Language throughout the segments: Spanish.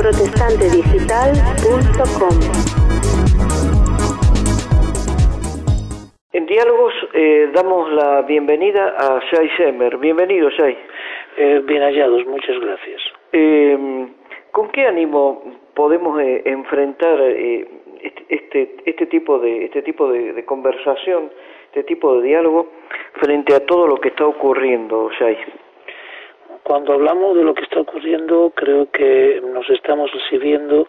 protestantedigital.com. En Diálogos damos la bienvenida a Shai Shemer. Bienvenido, Shai. Bien hallados, muchas gracias. ¿Con qué ánimo podemos enfrentar este tipo de conversación, este tipo de diálogo frente a todo lo que está ocurriendo, Shai? Cuando hablamos de lo que está ocurriendo, creo que nos estamos refiriendo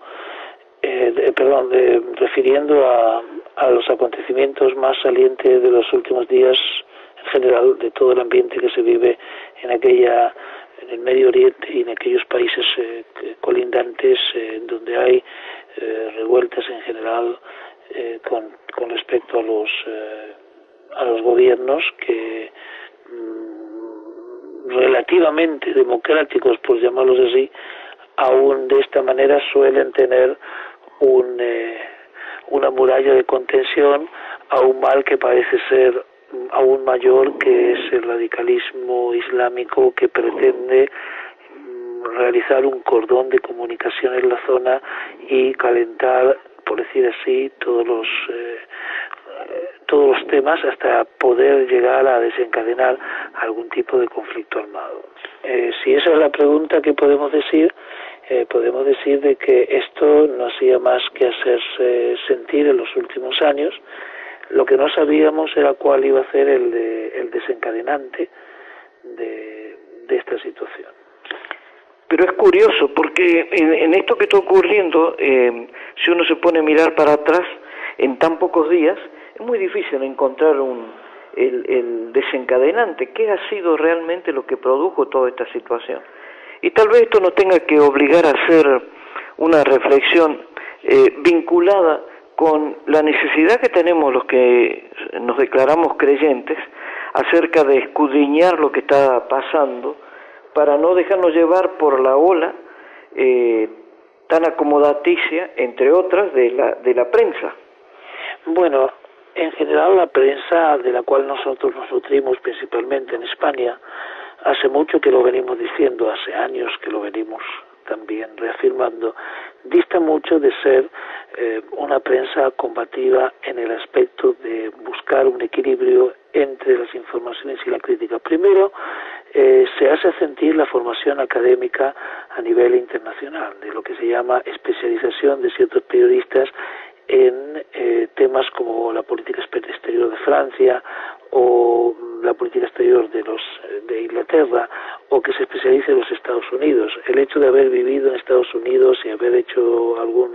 a los acontecimientos más salientes de los últimos días, en general, de todo el ambiente que se vive en el Medio Oriente y en aquellos países colindantes donde hay revueltas en general con respecto a los gobiernos que relativamente democráticos, por llamarlos así, aún de esta manera suelen tener una muralla de contención a un mal que parece ser aún mayor, que es el radicalismo islámico, que pretende realizar un cordón de comunicación en la zona y calentar, por decir así, todos los temas hasta poder llegar a desencadenar algún tipo de conflicto armado. Si esa es la pregunta, ¿qué podemos decir? Podemos decir de que esto no hacía más que hacerse sentir en los últimos años. Lo que no sabíamos era cuál iba a ser el desencadenante de esta situación. Pero es curioso, porque en esto que está ocurriendo, si uno se pone a mirar para atrás, en tan pocos días, es muy difícil encontrar el desencadenante. ¿Qué ha sido realmente lo que produjo toda esta situación? Y tal vez esto nos tenga que obligar a hacer una reflexión vinculada con la necesidad que tenemos los que nos declaramos creyentes acerca de escudriñar lo que está pasando para no dejarnos llevar por la ola tan acomodaticia, entre otras, de la prensa. Bueno, en general la prensa de la cual nosotros nos nutrimos principalmente en España, hace mucho que lo venimos diciendo, hace años que lo venimos también reafirmando, dista mucho de ser una prensa combativa en el aspecto de buscar un equilibrio entre las informaciones y la crítica. Primero, se hace sentir la formación académica a nivel internacional, de lo que se llama especialización de ciertos periodistas en temas como la política exterior de Francia o la política exterior de Inglaterra, o que se especialice en los Estados Unidos. El hecho de haber vivido en Estados Unidos y haber hecho algún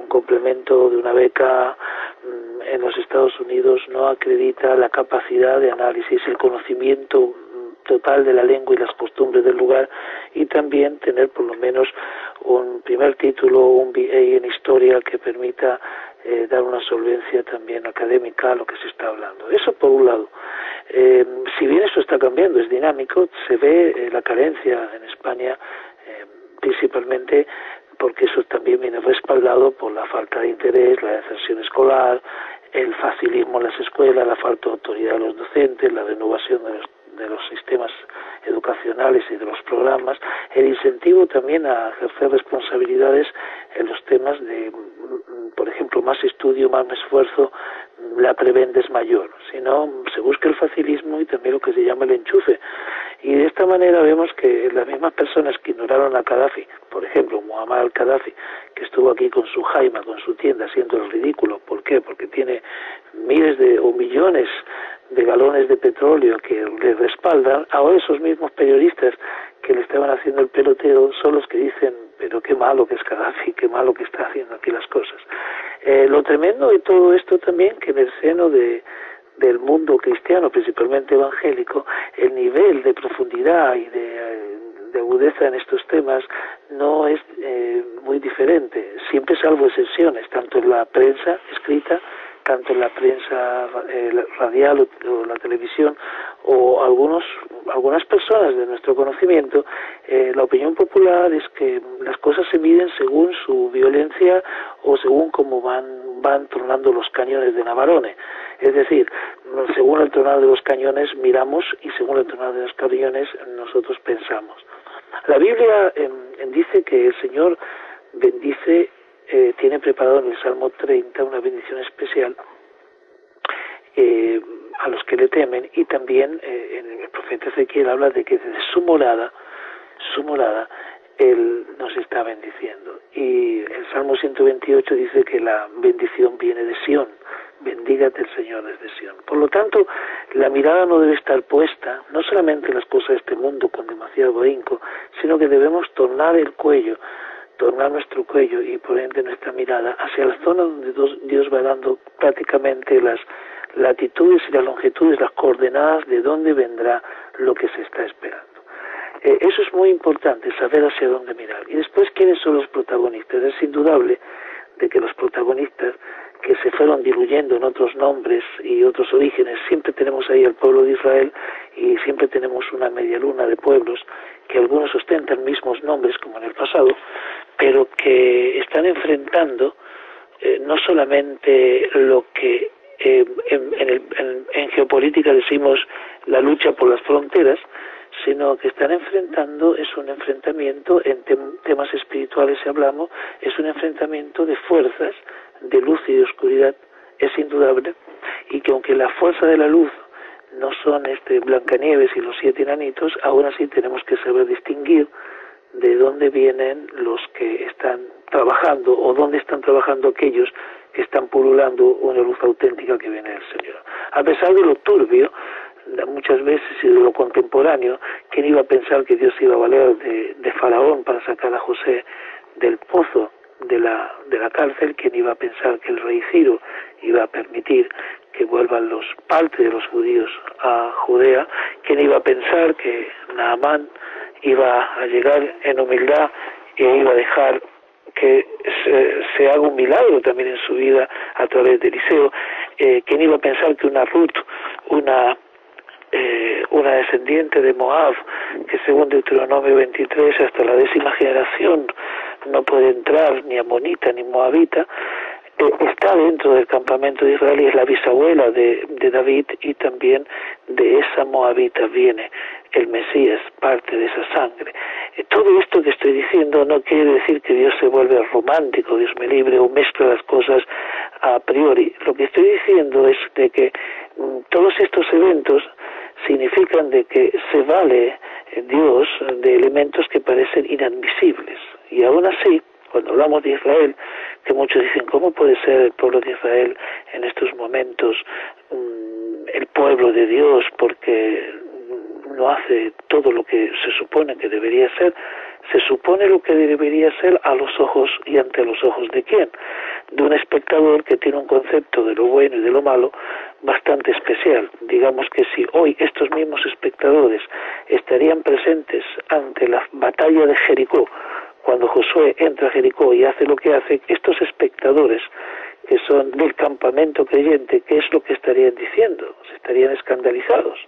complemento de una beca en los Estados Unidos no acredita la capacidad de análisis, el conocimiento total de la lengua y las costumbres del lugar, y también tener por lo menos un primer título, un BA en historia que permita dar una solvencia también académica a lo que se está hablando. Eso por un lado. Si bien eso está cambiando, es dinámico, se ve la carencia en España principalmente porque eso también viene respaldado por la falta de interés, la deserción escolar, el facilismo en las escuelas, la falta de autoridad de los docentes, la renovación de los sistemas educacionales y de los programas, el incentivo también a ejercer responsabilidades en los temas de, por ejemplo, más estudio, más esfuerzo, la prebenda es mayor. Si no, se busca el facilismo y también lo que se llama el enchufe. Y de esta manera vemos que las mismas personas que ignoraron a Gaddafi, por ejemplo, Muammar al-Gaddafi, que estuvo aquí con su jaima, con su tienda, haciendo el ridículo. ¿Por qué? Porque tiene miles o millones de galones de petróleo que le respaldan. Ahora esos mismos periodistas que le estaban haciendo el peloteo son los que dicen, pero qué malo que es Gaddafi, qué malo que está haciendo aquí las cosas. Lo tremendo de todo esto también, que en el seno del mundo cristiano, principalmente evangélico, el nivel de profundidad y de agudeza en estos temas no es muy diferente, siempre salvo excepciones, tanto en la prensa escrita, tanto en la prensa radial o la televisión, o algunas personas de nuestro conocimiento. La opinión popular es que las cosas se miden según su violencia o según cómo van tronando los cañones de Navarone. Es decir, según el tronar de los cañones miramos y según el tronar de los cañones nosotros pensamos. La Biblia dice que el Señor bendice, tiene preparado en el Salmo 30 una bendición especial a los que le temen, y también en el profeta Ezequiel habla de que desde su morada Él nos está bendiciendo. Y el Salmo 128 dice que la bendición viene de Sión, bendígate el Señor desde Sión. Por lo tanto, la mirada no debe estar puesta no solamente en las cosas de este mundo con demasiado ahínco, sino que debemos tornar nuestro cuello y por ende nuestra mirada hacia la zona donde Dios va dando prácticamente las latitudes y las longitudes, las coordenadas de dónde vendrá lo que se está esperando. Eso es muy importante, saber hacia dónde mirar. Y después, ¿quiénes son los protagonistas? Es indudable de que los protagonistas que se fueron diluyendo en otros nombres y otros orígenes, siempre tenemos ahí al pueblo de Israel y siempre tenemos una media luna de pueblos que algunos ostentan mismos nombres como en el pasado, pero que están enfrentando no solamente lo que en geopolítica decimos la lucha por las fronteras, sino que están enfrentando, es un enfrentamiento en temas espirituales, si hablamos, es un enfrentamiento de fuerzas, de luz y de oscuridad, es indudable, y que aunque la fuerza de la luz no son Blancanieves y los 7 enanitos, aún así tenemos que saber distinguir de dónde vienen los que están trabajando, o dónde están trabajando aquellos que están pululando una luz auténtica que viene del Señor. A pesar de lo turbio, muchas veces, y de lo contemporáneo, ¿quién iba a pensar que Dios iba a valer de Faraón para sacar a José del pozo de la cárcel? ¿Quién iba a pensar que el rey Ciro iba a permitir que vuelvan parte de los judíos a Judea? ¿Quién iba a pensar que Naamán iba a llegar en humildad y iba a dejar que se haga un milagro también en su vida a través de Eliseo? ¿Quién iba a pensar que una Ruth, una descendiente de Moab, que según Deuteronomio 23 hasta la 10ª generación no puede entrar ni amonita ni moabita, está dentro del campamento de Israel y es la bisabuela de David, y también de esa moabita viene el Mesías, parte de esa sangre. Todo esto que estoy diciendo no quiere decir que Dios se vuelve romántico, Dios me libre, o mezcla las cosas a priori. Lo que estoy diciendo es de que todos estos eventos significan de que se vale Dios de elementos que parecen inadmisibles, y aún así, cuando hablamos de Israel, que muchos dicen, ¿cómo puede ser el pueblo de Israel en estos momentos el pueblo de Dios? Porque no hace todo lo que se supone que debería ser. Se supone lo que debería ser a los ojos y ante los ojos de quién, de un espectador que tiene un concepto de lo bueno y de lo malo bastante especial. Digamos que si hoy estos mismos espectadores estarían presentes ante la batalla de Jericó, cuando Josué entra a Jericó y hace lo que hace, estos espectadores que son del campamento creyente, ¿qué es lo que estarían diciendo? Se estarían escandalizados,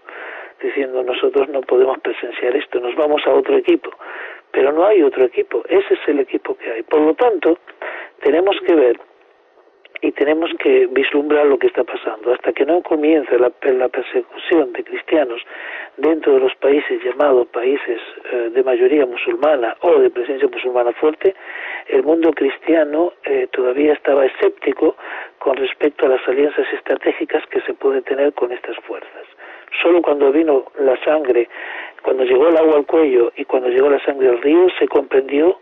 diciendo, nosotros no podemos presenciar esto, nos vamos a otro equipo. Pero no hay otro equipo, ese es el equipo que hay. Por lo tanto, tenemos que ver y tenemos que vislumbrar lo que está pasando. Hasta que no comience la persecución de cristianos dentro de los países llamados países de mayoría musulmana o de presencia musulmana fuerte, el mundo cristiano todavía estaba escéptico con respecto a las alianzas estratégicas que se puede tener con estas fuerzas. Solo cuando vino la sangre, cuando llegó el agua al cuello y cuando llegó la sangre al río, se comprendió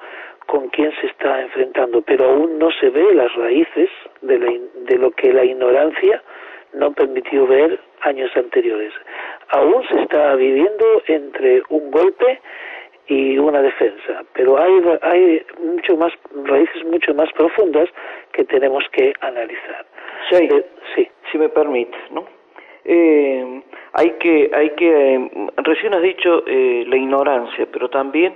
con quién se está enfrentando, pero aún no se ve las raíces de lo que la ignorancia no permitió ver años anteriores. Aún se está viviendo entre un golpe y una defensa, pero hay mucho más raíces mucho más profundas que tenemos que analizar. Sí, sí. Si me permite, ¿no? Recién has dicho la ignorancia, pero también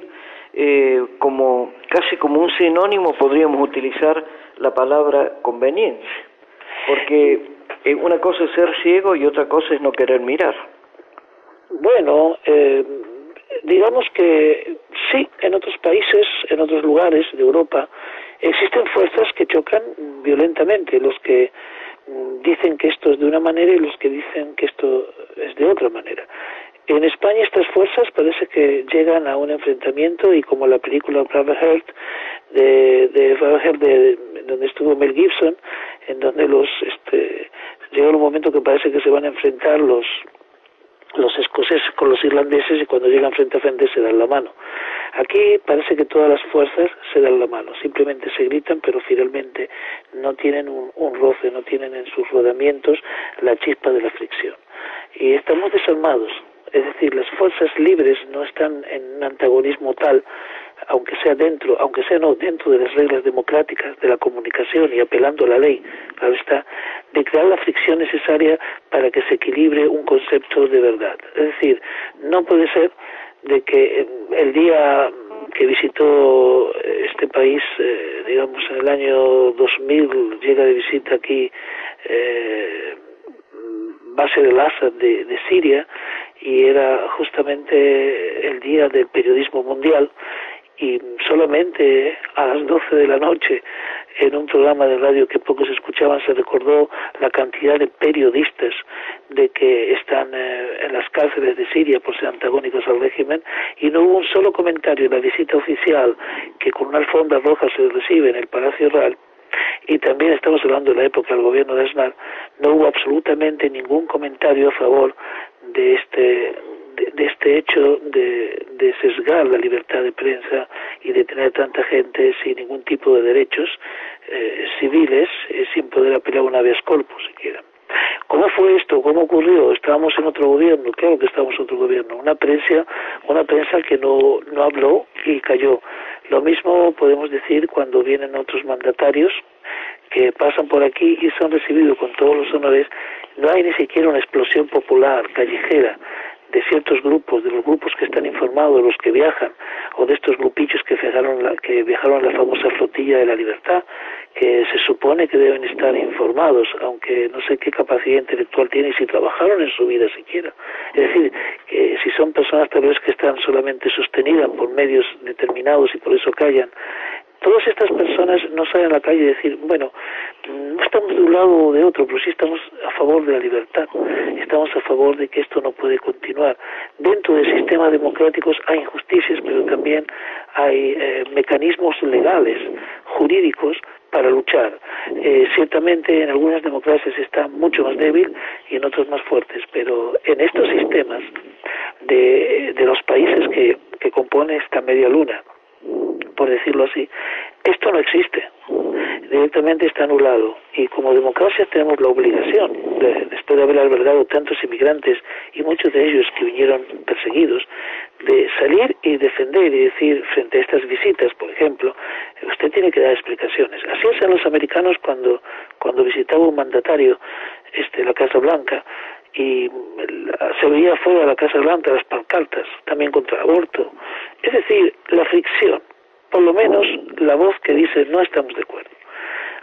casi como un sinónimo podríamos utilizar la palabra conveniencia, porque una cosa es ser ciego y otra cosa es no querer mirar. Bueno, digamos que sí, en otros países, en otros lugares de Europa, existen fuerzas que chocan violentamente, los que dicen que esto es de una manera y los que dicen que esto es de otra manera. En España estas fuerzas parece que llegan a un enfrentamiento y como la película Braveheart donde estuvo Mel Gibson, en donde llega un momento que parece que se van a enfrentar los escoceses con los irlandeses y cuando llegan frente a frente se dan la mano. Aquí parece que todas las fuerzas se dan la mano, simplemente se gritan, pero finalmente no tienen un roce, no tienen en sus rodamientos la chispa de la fricción. Y estamos desarmados, es decir, las fuerzas libres no están en un antagonismo tal, aunque sea dentro de las reglas democráticas de la comunicación y apelando a la ley, claro está, de crear la fricción necesaria para que se equilibre un concepto de verdad. Es decir, no puede ser de que el día que visitó este país, digamos en el año 2000, llega de visita aquí Bashar al-Assad de Siria, y era justamente el día del periodismo mundial, y solamente a las 12 de la noche en un programa de radio que pocos escuchaban se recordó la cantidad de periodistas de que están en las cárceles de Siria por ser antagónicos al régimen, y no hubo un solo comentario en la visita oficial que con una alfombra roja se recibe en el Palacio Real. Y también estamos hablando de la época del gobierno de Aznar, no hubo absolutamente ningún comentario a favor de este hecho de sesgar la libertad de prensa y de tener tanta gente sin ningún tipo de derechos civiles, sin poder apelar a un habeas corpus siquiera. ¿Cómo fue esto? ¿Cómo ocurrió? ¿Estábamos en otro gobierno? Claro que estábamos en otro gobierno. Una prensa que no habló y cayó. Lo mismo podemos decir cuando vienen otros mandatarios que pasan por aquí y son recibidos con todos los honores. No hay ni siquiera una explosión popular, callejera, de ciertos grupos, de los grupos que están informados, los que viajan, o de estos grupillos que viajaron en la famosa flotilla de la libertad, que se supone que deben estar informados, aunque no sé qué capacidad intelectual tienen y si trabajaron en su vida siquiera. Es decir, que si son personas tal vez que están solamente sostenidas por medios determinados y por eso callan, todas estas personas no salen a la calle y decir, bueno, no estamos de un lado o de otro, pero sí estamos a favor de la libertad, estamos a favor de que esto no puede continuar. Dentro del sistema democrático hay injusticias, pero también hay mecanismos legales, jurídicos, para luchar. Ciertamente en algunas democracias está mucho más débil y en otros más fuertes, pero en estos sistemas de los países que compone esta media luna, por decirlo así, esto no existe, directamente está anulado, y como democracia tenemos la obligación, después de haber albergado tantos inmigrantes y muchos de ellos que vinieron perseguidos, de salir y defender y decir frente a estas visitas, por ejemplo, usted tiene que dar explicaciones. Así hacían los americanos cuando visitaba un mandatario la Casa Blanca, y se veía fuera de la Casa Blanca las pancartas, también contra el aborto. Es decir, la fricción, por lo menos la voz que dice no estamos de acuerdo.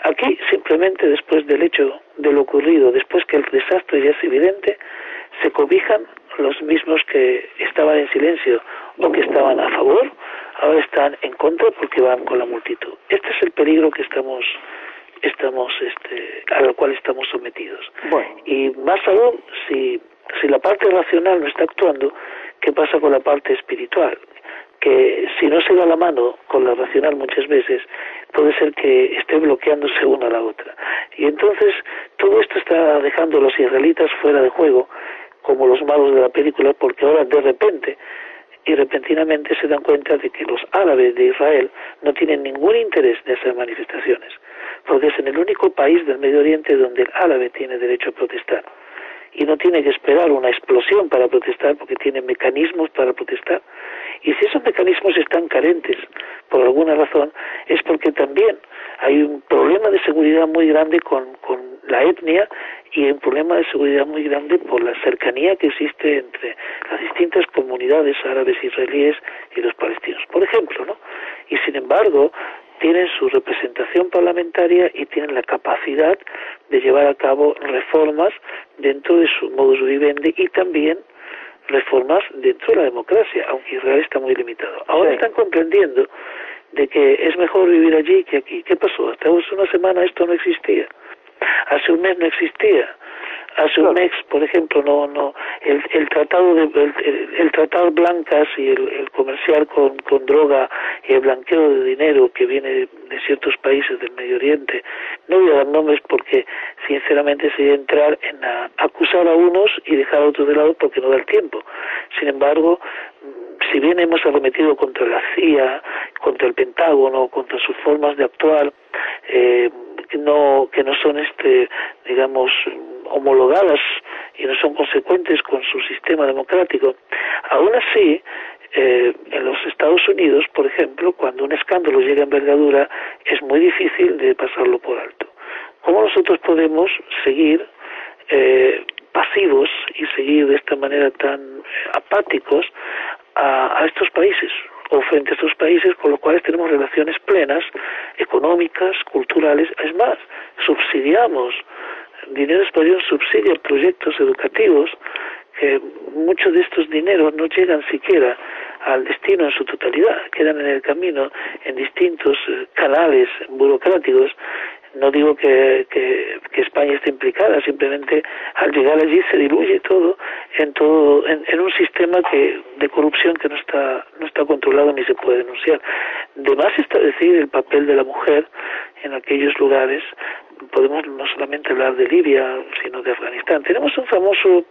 Aquí simplemente después del hecho de lo ocurrido, después que el desastre ya es evidente, se cobijan los mismos que estaban en silencio o que estaban a favor, ahora están en contra porque van con la multitud. Este es el peligro que al cual estamos sometidos. Bueno. Y más aún, si la parte racional no está actuando, ¿qué pasa con la parte espiritual? Que si no se da la mano con la racional muchas veces, puede ser que esté bloqueándose una a la otra. Y entonces todo esto está dejando a los israelitas fuera de juego, como los malos de la película, porque ahora de repente y repentinamente se dan cuenta de que los árabes de Israel no tienen ningún interés de hacer manifestaciones, porque es en el único país del Medio Oriente donde el árabe tiene derecho a protestar y no tiene que esperar una explosión para protestar porque tiene mecanismos para protestar. Y si esos mecanismos están carentes por alguna razón, es porque también hay un problema de seguridad muy grande con la etnia y un problema de seguridad muy grande por la cercanía que existe entre las distintas comunidades árabes israelíes y los palestinos, por ejemplo, ¿no? Y sin embargo, tienen su representación parlamentaria y tienen la capacidad de llevar a cabo reformas dentro de su modus vivendi y también reformas dentro de la democracia, aunque Israel está muy limitado. Ahora sí están comprendiendo de que es mejor vivir allí que aquí. ¿Qué pasó? Hasta hace una semana esto no existía. Hace un mes no existía. Hace un mes, por ejemplo, el tratado el tratar blancas y el comerciar con droga y el blanqueo de dinero que viene de ciertos países del Medio Oriente, no voy a dar nombres porque sinceramente sería entrar en acusar a unos y dejar a otros de lado porque no da el tiempo. Sin embargo, si bien hemos arremetido contra la CIA, contra el Pentágono, contra sus formas de actuar, que no son digamos, homologadas y no son consecuentes con su sistema democrático, aún así en los Estados Unidos, por ejemplo, cuando un escándalo llega a envergadura es muy difícil de pasarlo por alto. ¿Cómo nosotros podemos seguir pasivos y seguir de esta manera tan apáticos a estos países o frente a estos países con los cuales tenemos relaciones plenas, económicas, culturales? Es más, subsidiamos dinero español, subsidia proyectos educativos que muchos de estos dineros no llegan siquiera al destino en su totalidad, quedan en el camino en distintos canales burocráticos. No digo que España esté implicada, simplemente al llegar allí se diluye todo en un sistema de corrupción que no está controlado ni se puede denunciar. De más está decir el papel de la mujer en aquellos lugares. Podemos no solamente hablar de Libia, sino de Afganistán. Tenemos un famoso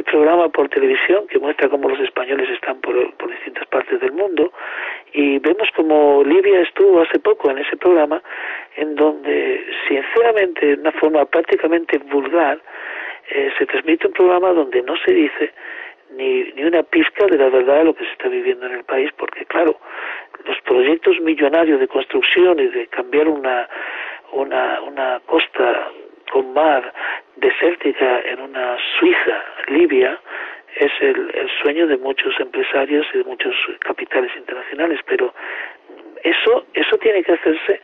programa por televisión que muestra cómo los españoles están por distintas partes del mundo, y vemos como Libia estuvo hace poco en ese programa, en donde sinceramente de una forma prácticamente vulgar se transmite un programa donde no se dice ni una pizca de la verdad de lo que se está viviendo en el país, porque claro, los proyectos millonarios de construcción y de cambiar una costa con mar desértica en una Suiza, Libia, es el sueño de muchos empresarios y de muchos capitales internacionales, pero eso tiene que hacerse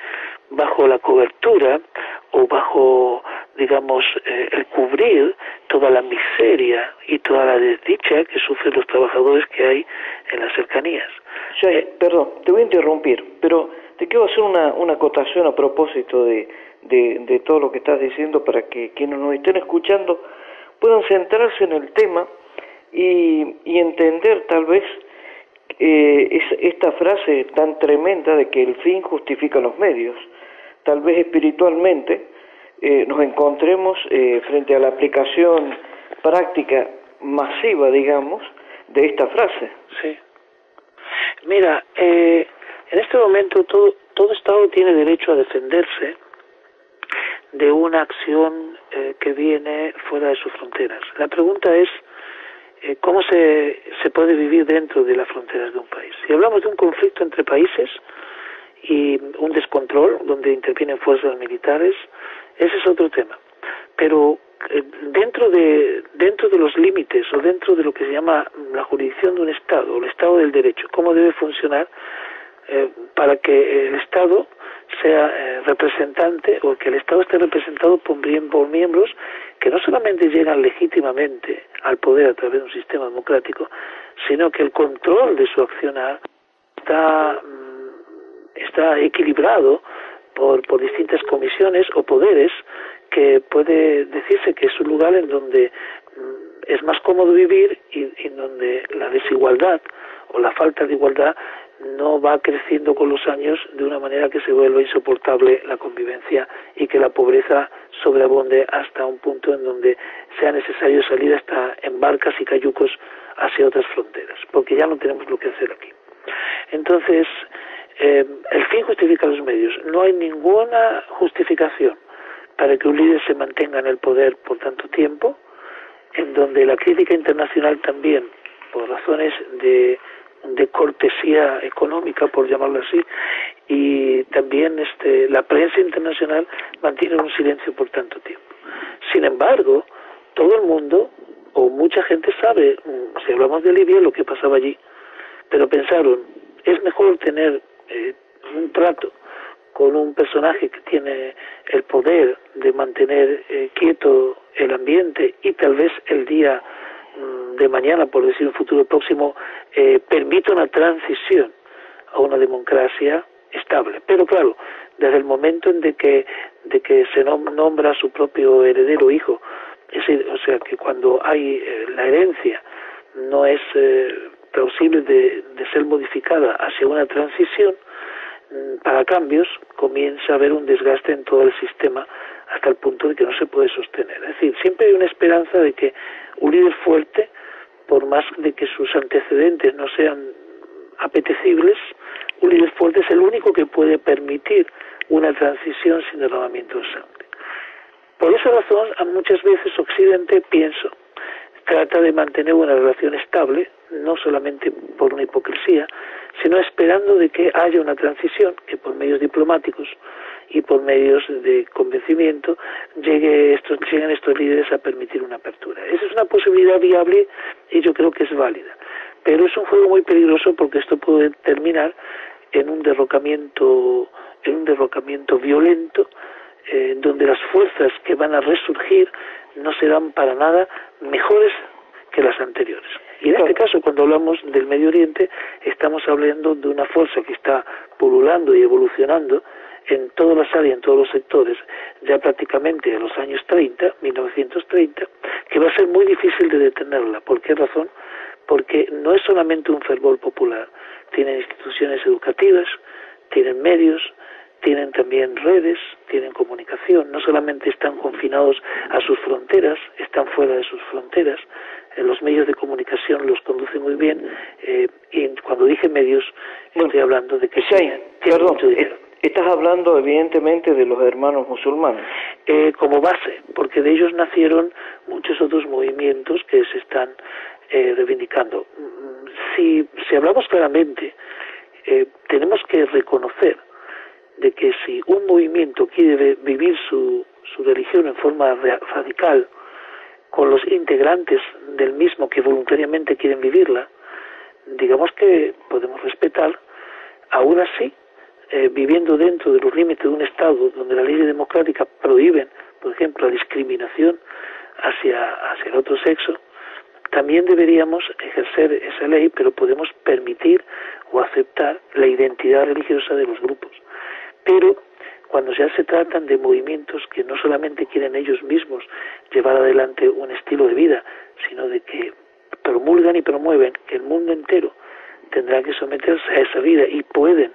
bajo la cobertura o bajo, digamos, el cubrir toda la miseria y toda la desdicha que sufren los trabajadores que hay en las cercanías. Perdón, te voy a interrumpir, pero te quiero hacer una acotación a propósito de todo lo que estás diciendo para que quienes nos estén escuchando puedan centrarse en el tema y entender tal vez esta frase tan tremenda de que el fin justifica los medios. Tal vez espiritualmente nos encontremos frente a la aplicación práctica masiva, digamos, de esta frase. Sí. Mira, en este momento todo Estado tiene derecho a defenderse de una acción que viene fuera de sus fronteras. La pregunta es cómo se puede vivir dentro de las fronteras de un país. Si hablamos de un conflicto entre países y un descontrol donde intervienen fuerzas militares, ese es otro tema. Pero dentro de los límites o dentro de lo que se llama la jurisdicción de un Estado, o el Estado del Derecho, cómo debe funcionar para que el Estado sea representante, o que el Estado esté representado por miembros que no solamente llegan legítimamente al poder a través de un sistema democrático, sino que el control de su accionar está equilibrado por distintas comisiones o poderes, que puede decirse que es un lugar en donde es más cómodo vivir y en donde la desigualdad o la falta de igualdad no va creciendo con los años de una manera que se vuelva insoportable la convivencia y que la pobreza sobreabunde hasta un punto en donde sea necesario salir hasta en barcas y cayucos hacia otras fronteras, porque ya no tenemos lo que hacer aquí. Entonces, el fin justifica los medios. No hay ninguna justificación para que un líder se mantenga en el poder por tanto tiempo, en donde la crítica internacional también, por razones de cortesía económica, por llamarlo así, y también la prensa internacional mantiene un silencio por tanto tiempo. Sin embargo, todo el mundo, o mucha gente sabe, si hablamos de Libia, lo que pasaba allí, pero pensaron, es mejor tener un trato con un personaje que tiene el poder de mantener quieto el ambiente y tal vez el día de mañana, por decir un futuro próximo, permite una transición a una democracia estable. Pero claro, desde el momento en de que se nombra a su propio heredero hijo o sea que cuando hay la herencia no es plausible de ser modificada hacia una transición para cambios, comienza a haber un desgaste en todo el sistema hasta el punto de que no se puede sostener. Es decir, siempre hay una esperanza de que un líder fuerte, por más de que sus antecedentes no sean apetecibles, un líder fuerte es el único que puede permitir una transición sin derramamiento de sangre. Por esa razón, muchas veces Occidente, pienso, trata de mantener una relación estable, no solamente por una hipocresía, sino esperando de que haya una transición, que por medios diplomáticos y por medios de convencimiento lleguen estos líderes a permitir una apertura. Esa es una posibilidad viable y yo creo que es válida. Pero es un juego muy peligroso porque esto puede terminar en un derrocamiento violento, donde las fuerzas que van a resurgir no serán para nada mejores que las anteriores. Y en este caso, cuando hablamos del Medio Oriente, estamos hablando de una fuerza que está pululando y evolucionando en todas las áreas, en todos los sectores, ya prácticamente en los años 30, 1930, que va a ser muy difícil de detenerla. ¿Por qué razón? Porque no es solamente un fervor popular, tienen instituciones educativas, tienen medios, tienen también redes, tienen comunicación, no solamente están confinados a sus fronteras, están fuera de sus fronteras, los medios de comunicación los conducen muy bien, y cuando dije medios, estoy hablando de que tienen mucho dinero. Estás hablando evidentemente de los hermanos musulmanes. Como base, porque de ellos nacieron muchos otros movimientos que se están reivindicando. Si hablamos claramente, tenemos que reconocer de que si un movimiento quiere vivir su religión en forma radical, con los integrantes del mismo que voluntariamente quieren vivirla, digamos que podemos respetar, aún así, viviendo dentro de los límites de un Estado donde las leyes democráticas prohíben, por ejemplo, la discriminación hacia el otro sexo, también deberíamos ejercer esa ley, pero podemos permitir o aceptar la identidad religiosa de los grupos. Pero cuando ya se tratan de movimientos que no solamente quieren ellos mismos llevar adelante un estilo de vida, sino de que promulgan y promueven que el mundo entero tendrá que someterse a esa vida y pueden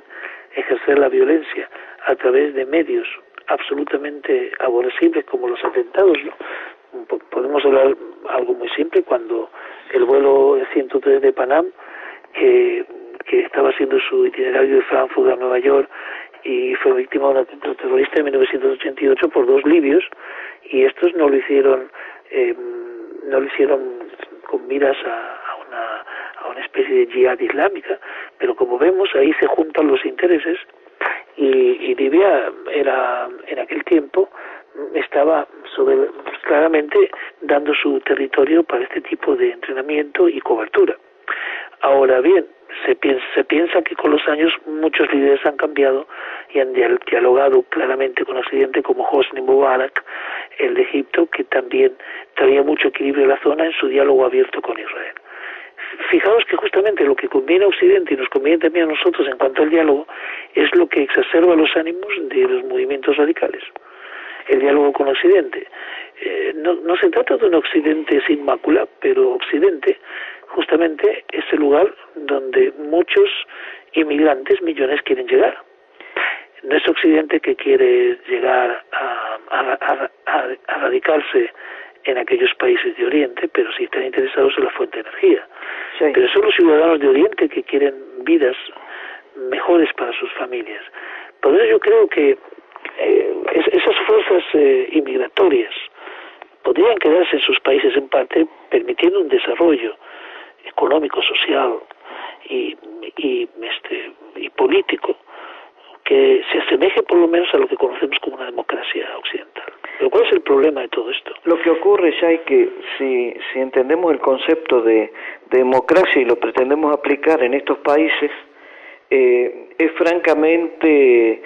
ejercer la violencia a través de medios absolutamente aborrecibles como los atentados, ¿no? Podemos hablar algo muy simple, cuando el vuelo 103 de Panam, que estaba haciendo su itinerario de Frankfurt a Nueva York y fue víctima de un atentado terrorista en 1988 por 2 libios, y estos no lo hicieron con miras a una especie de yihad islámica, pero como vemos ahí se juntan los intereses, y Libia era en aquel tiempo estaba claramente dando su territorio para este tipo de entrenamiento y cobertura. Ahora bien, se piensa que con los años muchos líderes han cambiado y han dialogado claramente con Occidente, como Hosni Mubarak, el de Egipto, que también traía mucho equilibrio en la zona en su diálogo abierto con Israel. Fijaos que justamente lo que conviene a Occidente y nos conviene también a nosotros en cuanto al diálogo es lo que exacerba los ánimos de los movimientos radicales. El diálogo con Occidente. No se trata de un Occidente sin mácula, pero Occidente justamente es el lugar donde muchos inmigrantes, millones, quieren llegar. No es Occidente que quiere llegar a radicarse en aquellos países de Oriente, pero sí están interesados en la fuente de energía. Sí. Pero son los ciudadanos de Oriente que quieren vidas mejores para sus familias. Por eso yo creo que esas fuerzas inmigratorias podrían quedarse en sus países en parte, permitiendo un desarrollo económico, social y político que se asemeje por lo menos a lo que conocemos como una democracia occidental. Pero ¿cuál es el problema de todo esto? Lo que ocurre ya es que si entendemos el concepto de democracia y lo pretendemos aplicar en estos países, es francamente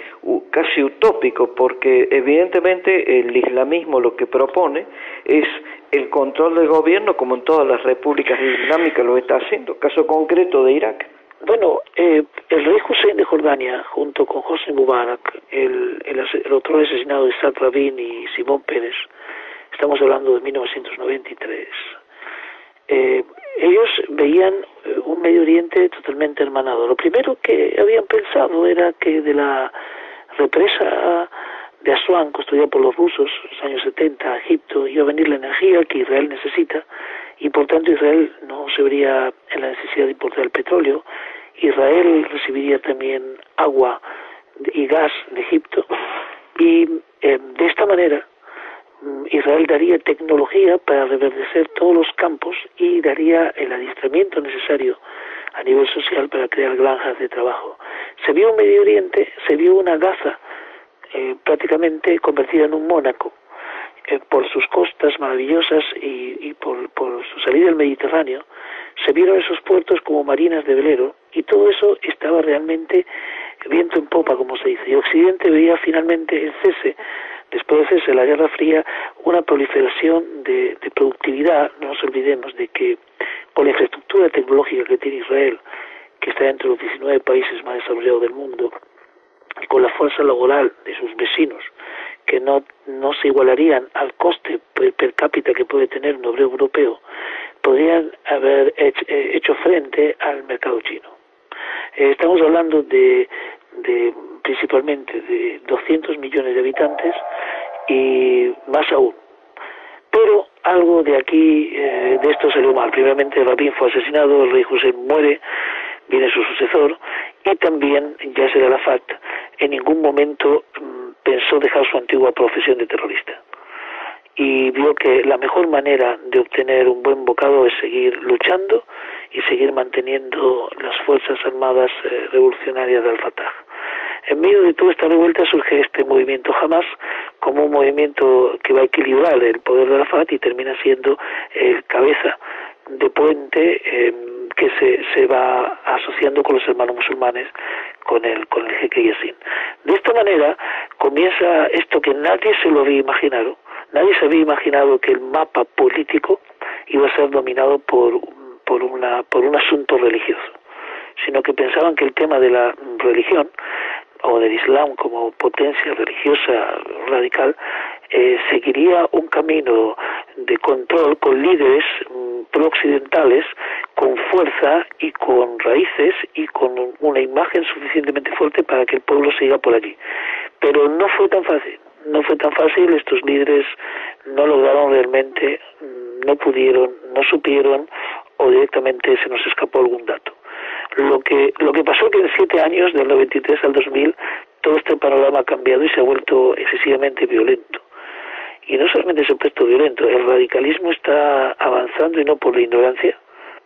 casi utópico, porque evidentemente el islamismo lo que propone es el control del gobierno, como en todas las repúblicas islámicas lo está haciendo. Caso concreto de Irak. Bueno, el rey Hussein de Jordania, junto con Hosni Mubarak, el otro asesinado de Saad Rabin y Simón Peres, Estamos hablando de 1993. Ellos veían un Medio Oriente totalmente hermanado. Lo primero que habían pensado era que de la represa de Asuán, construida por los rusos en los años 70 a Egipto, iba a venir la energía que Israel necesita, y por tanto Israel no se vería en la necesidad de importar el petróleo. Israel recibiría también agua y gas de Egipto, y de esta manera Israel daría tecnología para reverdecer todos los campos y daría el adiestramiento necesario a nivel social para crear granjas de trabajo. Se vio un Medio Oriente, se vio una Gaza prácticamente convertida en un Mónaco, por sus costas maravillosas y por su salida al Mediterráneo. Se vieron esos puertos como marinas de velero, y todo eso estaba realmente viento en popa, como se dice. Y Occidente veía finalmente el cese, después del cese de la Guerra Fría, una proliferación de productividad. No nos olvidemos de que con la infraestructura tecnológica que tiene Israel, que está entre los 19 países más desarrollados del mundo, y con la fuerza laboral de sus vecinos, que no se igualarían al coste per cápita que puede tener un obrero europeo, podrían haber hecho frente al mercado chino. Estamos hablando de principalmente de 200 millones de habitantes y más aún. Pero algo de aquí, de esto salió mal. Primeramente Rabin fue asesinado, el rey Hussein muere, viene su sucesor, y también Yasser Arafat en ningún momento pensó dejar su antigua profesión de terrorista, y vio que la mejor manera de obtener un buen bocado es seguir luchando y seguir manteniendo las fuerzas armadas revolucionarias de Al-Fatah. En medio de toda esta revuelta surge este movimiento Hamas como un movimiento que va a equilibrar el poder de Arafat y termina siendo el cabeza de puente que se va asociando con los hermanos musulmanes, con el jeque Yassin. De esta manera comienza esto que nadie se lo había imaginado. Nadie se había imaginado que el mapa político iba a ser dominado por un asunto religioso, sino que pensaban que el tema de la religión o del Islam como potencia religiosa radical seguiría un camino de control con líderes pro-occidentales, con fuerza y con raíces y con una imagen suficientemente fuerte para que el pueblo siga por allí. Pero no fue tan fácil. No fue tan fácil, estos líderes no lograron realmente, no pudieron, no supieron, o directamente se nos escapó algún dato. Lo que pasó que en 7 años, del 93 al 2000, todo este panorama ha cambiado y se ha vuelto excesivamente violento. Y no solamente se ha puesto violento, el radicalismo está avanzando, y no por la ignorancia,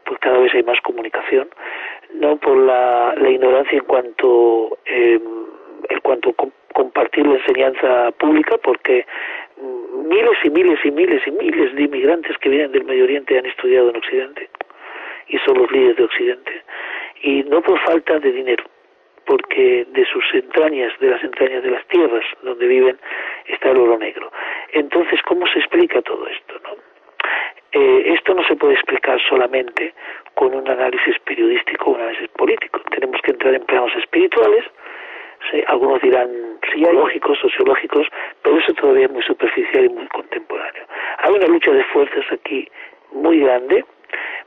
pues cada vez hay más comunicación, no por la ignorancia en cuanto compartir la enseñanza pública, porque miles y miles y miles y miles de inmigrantes que vienen del Medio Oriente han estudiado en Occidente y son los líderes de Occidente, y no por falta de dinero, porque de sus entrañas, de las entrañas de las tierras donde viven, está el oro negro. Entonces, ¿cómo se explica todo esto, no? Esto no se puede explicar solamente con un análisis periodístico o un análisis político. Tenemos que entrar en planos espirituales, ¿sí? Algunos dirán psicológicos, sociológicos, pero eso todavía es muy superficial y muy contemporáneo. Hay una lucha de fuerzas aquí muy grande,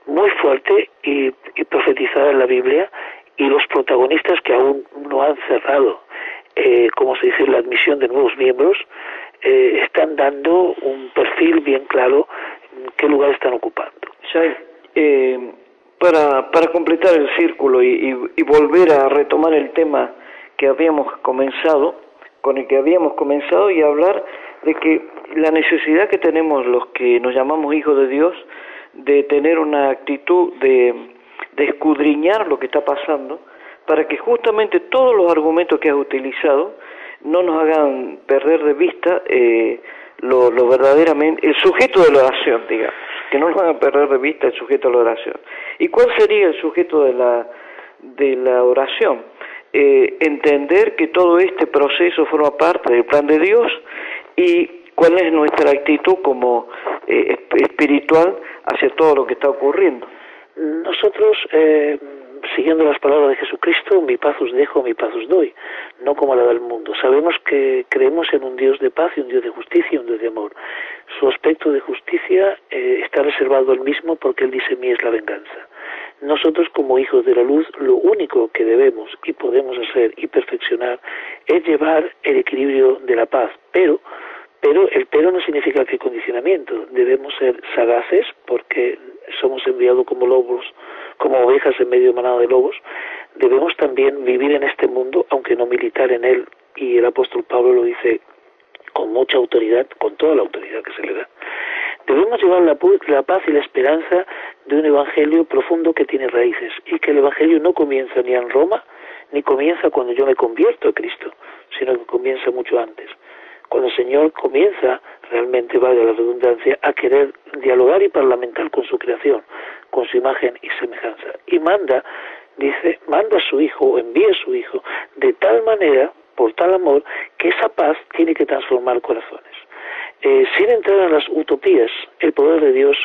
muy fuerte y profetizada en la Biblia, y los protagonistas que aún no han cerrado, como se dice, la admisión de nuevos miembros, están dando un perfil bien claro qué lugar están ocupando. Shai, para completar el círculo y volver a retomar el tema que habíamos comenzado, con el que habíamos comenzado, y hablar de que la necesidad que tenemos los que nos llamamos hijos de Dios de tener una actitud de escudriñar lo que está pasando, para que justamente todos los argumentos que has utilizado no nos hagan perder de vista lo verdaderamente, el sujeto de la oración, digamos, que no nos hagan perder de vista el sujeto de la oración. ¿Y cuál sería el sujeto de la oración? Entender que todo este proceso forma parte del plan de Dios, y cuál es nuestra actitud como espiritual hacia todo lo que está ocurriendo. Nosotros siguiendo las palabras de Jesucristo, mi paz os dejo, mi paz os doy, no como la del mundo. Sabemos que creemos en un Dios de paz y un Dios de justicia y un Dios de amor. Su aspecto de justicia está reservado al mismo porque Él dice, mía es la venganza. Nosotros como hijos de la luz, lo único que debemos y podemos hacer y perfeccionar es llevar el equilibrio de la paz, pero el pero no significa que condicionamiento. Debemos ser sagaces porque somos enviados como lobos, como ovejas en medio de manada de lobos. Debemos también vivir en este mundo, aunque no militar en él, y el apóstol Pablo lo dice con mucha autoridad, con toda la autoridad que se le da. Debemos llevar la paz y la esperanza de un evangelio profundo que tiene raíces, y que el evangelio no comienza ni en Roma, ni comienza cuando yo me convierto a Cristo, sino que comienza mucho antes. Cuando el Señor comienza, realmente valga la redundancia, a querer dialogar y parlamentar con su creación, con su imagen y semejanza. Y manda a su Hijo, o envía a su Hijo, de tal manera, por tal amor, que esa paz tiene que transformar corazones. Sin entrar en las utopías, el poder de Dios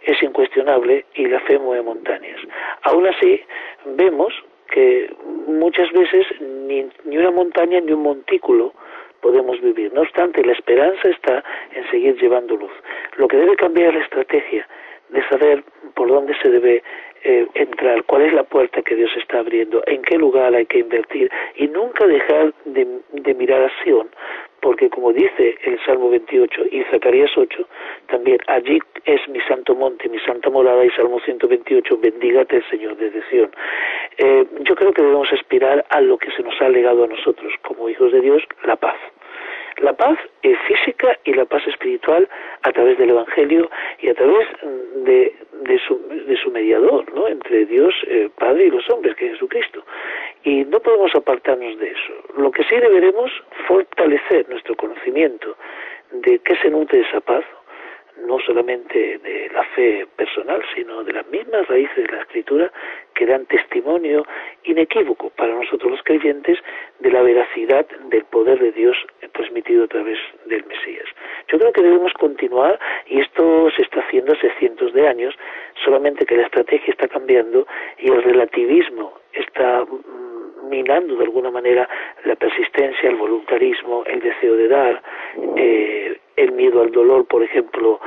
es incuestionable y la fe mueve montañas. Aún así, vemos que muchas veces ni una montaña ni un montículo podemos vivir. No obstante, la esperanza está en seguir llevando luz. Lo que debe cambiar es la estrategia de saber por dónde se debe entrar, cuál es la puerta que Dios está abriendo, en qué lugar hay que invertir, y nunca dejar de mirar a Sion, porque como dice el Salmo 28 y Zacarías 8, también allí es mi santo monte, mi santa morada, y Salmo 128, bendígate el Señor desde Sion. Yo creo que debemos aspirar a lo que se nos ha legado a nosotros como hijos de Dios, la paz. La paz física y la paz espiritual a través del Evangelio y a través de su mediador, ¿no?, entre Dios Padre y los hombres, que es Jesucristo. Y no podemos apartarnos de eso. Lo que sí deberemos fortalecer nuestro conocimiento de qué se nutre esa paz, no solamente de la fe personal, sino de las mismas raíces de la Escritura que dan testimonio inequívoco para nosotros los creyentes de la veracidad del poder de Dios transmitido a través del Mesías. Yo creo que debemos continuar, y esto se está haciendo hace cientos de años, solamente que la estrategia está cambiando y el relativismo está minando de alguna manera la persistencia, el voluntarismo, el deseo de dar, el miedo al dolor, por ejemplo,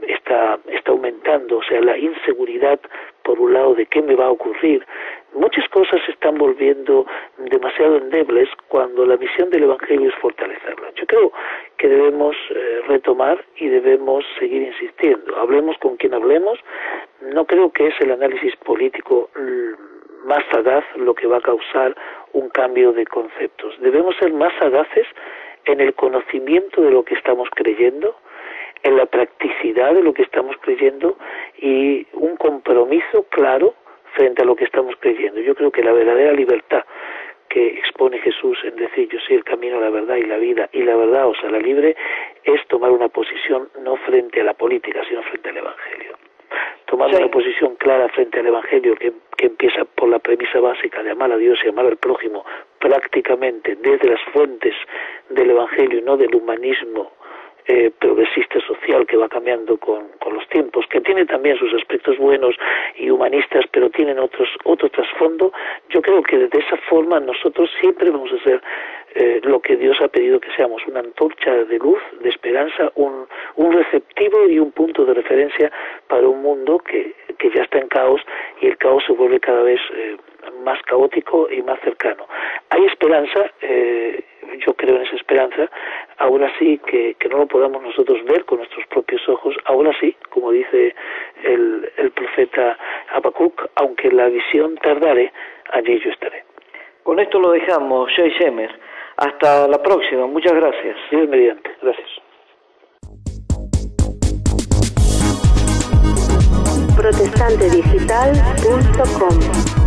está aumentando, o sea, la inseguridad, por un lado, de qué me va a ocurrir. Muchas cosas se están volviendo demasiado endebles cuando la misión del Evangelio es fortalecerla. Yo creo que debemos retomar y debemos seguir insistiendo. Hablemos con quien hablemos, no creo que es el análisis político más sagaz lo que va a causar un cambio de conceptos. Debemos ser más sagaces en el conocimiento de lo que estamos creyendo, en la practicidad de lo que estamos creyendo y un compromiso claro frente a lo que estamos creyendo. Yo creo que la verdadera libertad que expone Jesús en decir yo soy el camino, la verdad y la vida, y la verdad os hará libre, es tomar una posición no frente a la política, sino frente al Evangelio. Tomar una posición clara frente al Evangelio que empieza por la premisa básica de amar a Dios y amar al prójimo prácticamente desde las fuentes del Evangelio y no del humanismo progresista social que va cambiando con los tiempos, que tiene también sus aspectos buenos y humanistas, pero tienen otro trasfondo. Yo creo que de esa forma nosotros siempre vamos a ser lo que Dios ha pedido que seamos, una antorcha de luz, de esperanza, un receptivo y un punto de referencia para un mundo que ya está en caos, y el caos se vuelve cada vez más caótico y más cercano. Hay esperanza, yo creo en esa esperanza, aún así que no lo podamos nosotros ver con nuestros propios ojos, aún así, como dice el profeta Habacuc, aunque la visión tardare, allí yo estaré. Con esto lo dejamos, Jay Shemer. Hasta la próxima, muchas gracias. Dios mediante, gracias. protestantedigital.com